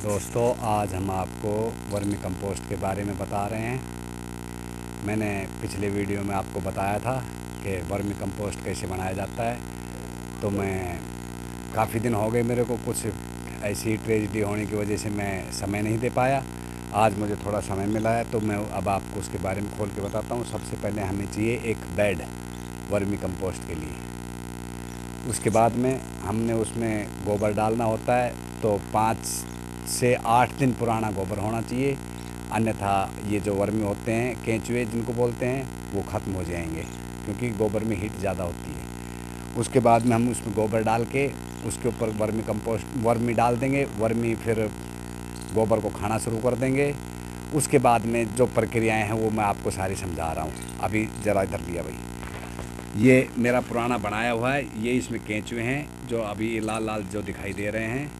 दोस्तों, आज हम आपको वर्मी कंपोस्ट के बारे में बता रहे हैं। मैंने पिछले वीडियो में आपको बताया था कि वर्मी कंपोस्ट कैसे बनाया जाता है। तो मैं काफ़ी दिन हो गए, मेरे को कुछ ऐसी ट्रेजेडी होने की वजह से मैं समय नहीं दे पाया। आज मुझे थोड़ा समय मिला है तो मैं अब आपको उसके बारे में खोल के बताता हूँ। सबसे पहले हमें चाहिए एक बेड वर्मी कंपोस्ट के लिए। उसके बाद में हमने उसमें गोबर डालना होता है, तो 5 से 8 दिन पुराना गोबर होना चाहिए, अन्यथा ये जो वर्मी होते हैं, केंचुए जिनको बोलते हैं, वो ख़त्म हो जाएंगे क्योंकि गोबर में हीट ज़्यादा होती है। उसके बाद में हम उसमें गोबर डाल के उसके ऊपर वर्मी डाल देंगे। वर्मी फिर गोबर को खाना शुरू कर देंगे। उसके बाद में जो प्रक्रियाएं हैं वो मैं आपको सारी समझा रहा हूँ। अभी ज़रा इधर लिया भाई, ये मेरा पुराना बनाया हुआ है। ये इसमें केंचुए हैं जो अभी लाल लाल जो दिखाई दे रहे हैं,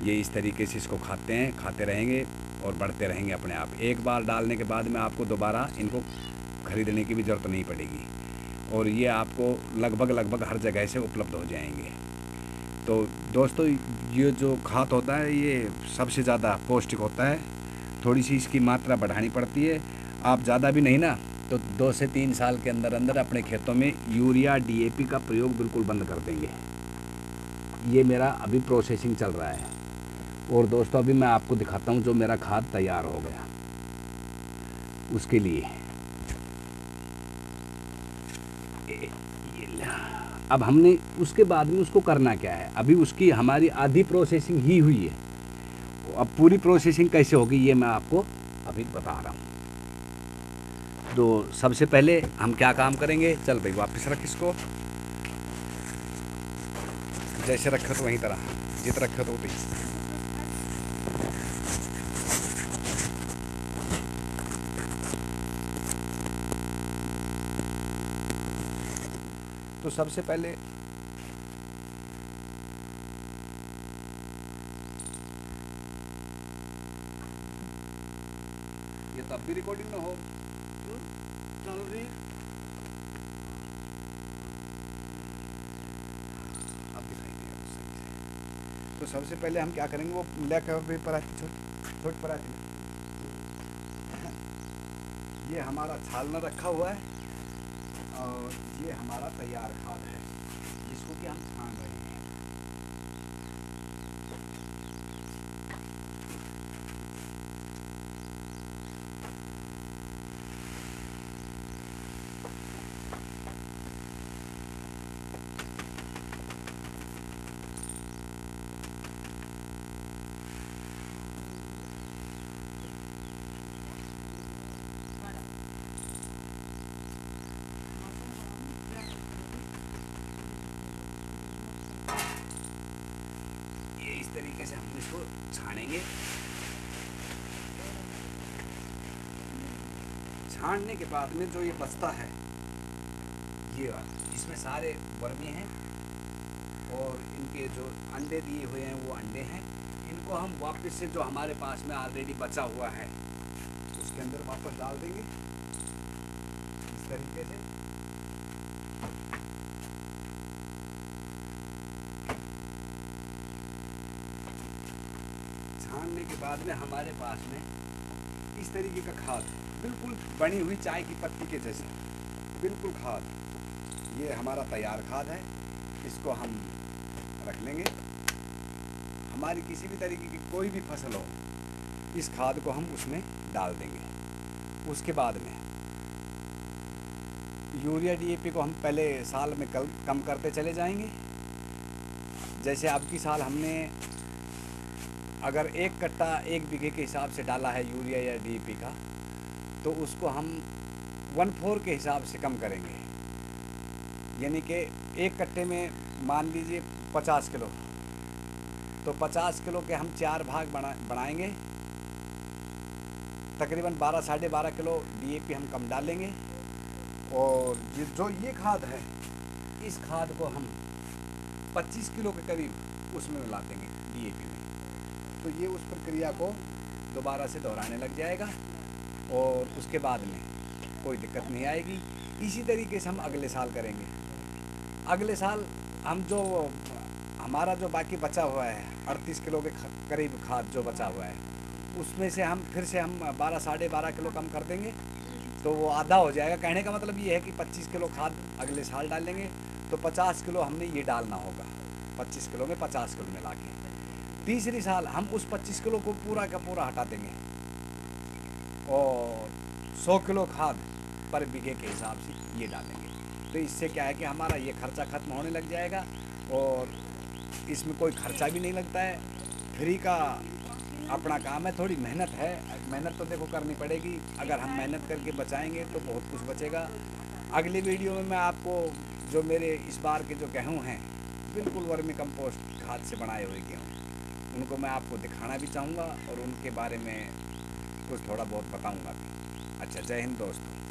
ये इस तरीके से इसको खाते रहेंगे और बढ़ते रहेंगे अपने आप। एक बार डालने के बाद में आपको दोबारा इनको ख़रीदने की भी ज़रूरत नहीं पड़ेगी और ये आपको लगभग हर जगह से उपलब्ध हो जाएंगे। तो दोस्तों, ये जो खाद होता है ये सबसे ज़्यादा पौष्टिक होता है। थोड़ी सी इसकी मात्रा बढ़ानी पड़ती है। आप ज़्यादा भी नहीं ना, तो 2 से 3 साल के अंदर अंदर अपने खेतों में यूरिया DAP का प्रयोग बिल्कुल बंद कर देंगे। ये मेरा अभी प्रोसेसिंग चल रहा है। और दोस्तों, अभी मैं आपको दिखाता हूँ जो मेरा खाद तैयार हो गया। उसके लिए अब हमने उसके बाद में उसको करना क्या है। अभी उसकी हमारी आधी प्रोसेसिंग ही हुई है। अब पूरी प्रोसेसिंग कैसे होगी ये मैं आपको अभी बता रहा हूँ। तो सबसे पहले हम क्या काम करेंगे, चल भाई वापस रख इसको, जैसे रखा तो वहीं तरह, जित रखा तो उतनी। तो सबसे पहले ये तब भी रिकॉर्डिंग में हो चल रही। अब दिखाई दिया सही से। तो सबसे पहले हम क्या करेंगे, वो लेकर पराठी छोटी पराठी में ये हमारा छालना रखा हुआ है और ये हमारा तैयार खाद है जिसको कि हम छान रहे हैं। इस तरीके से हम इसको छानेंगे। छानने के बाद में जो ये बचता है, ये इसमें सारे वर्मी हैं और इनके जो अंडे दिए हुए हैं वो अंडे हैं। इनको हम वापस से जो हमारे पास में ऑलरेडी बचा हुआ है उसके अंदर वापस डाल देंगे इस तरीके से। छानने के बाद में हमारे पास में इस तरीके का खाद, बिल्कुल बनी हुई चाय की पत्ती के जैसे बिल्कुल खाद, ये हमारा तैयार खाद है। इसको हम रख लेंगे। हमारी किसी भी तरीके की कोई भी फसल हो, इस खाद को हम उसमें डाल देंगे। उसके बाद में यूरिया DAP को हम पहले साल में कम करते चले जाएंगे। जैसे अब की साल हमने अगर 1 कट्टा 1 बीघे के हिसाब से डाला है यूरिया या DAP का, तो उसको हम 1/4 के हिसाब से कम करेंगे। यानी कि 1 कट्टे में मान लीजिए 50 किलो, तो 50 किलो के हम 4 भाग बनाएंगे। तकरीबन 12 साढ़े 12 किलो DAP हम कम डालेंगे और जो ये खाद है, इस खाद को हम 25 किलो के करीब उसमें मिला देंगे DAP में। तो ये उस प्रक्रिया को दोबारा से दोहराने लग जाएगा और उसके बाद में कोई दिक्कत नहीं आएगी। इसी तरीके से हम अगले साल करेंगे। अगले साल हम जो हमारा जो बाकी बचा हुआ है 38 किलो के करीब खाद जो बचा हुआ है, उसमें से हम फिर से हम 12 साढ़े 12 किलो कम कर देंगे तो वो आधा हो जाएगा। कहने का मतलब ये है कि 25 किलो खाद अगले साल डालेंगे तो 50 किलो हमने ये डालना होगा, 25 किलो में 50 किलो मिला के। तीसरी साल हम उस 25 किलो को पूरा का पूरा हटा देंगे और 100 किलो खाद पर बीघे के हिसाब से ये डालेंगे। तो इससे क्या है कि हमारा ये खर्चा ख़त्म होने लग जाएगा और इसमें कोई खर्चा भी नहीं लगता है, फ्री का अपना काम है। थोड़ी मेहनत है, मेहनत तो देखो करनी पड़ेगी, अगर हम मेहनत करके बचाएंगे तो बहुत कुछ बचेगा। अगली वीडियो में मैं आपको जो मेरे इस बार के जो गेहूँ हैं बिल्कुल वर्मी कंपोस्ट खाद से बनाए हुए गेहूँ, उनको मैं आपको दिखाना भी चाहूँगा और उनके बारे में कुछ थोड़ा बहुत बताऊँगा भी। अच्छा, जय हिंद दोस्तों।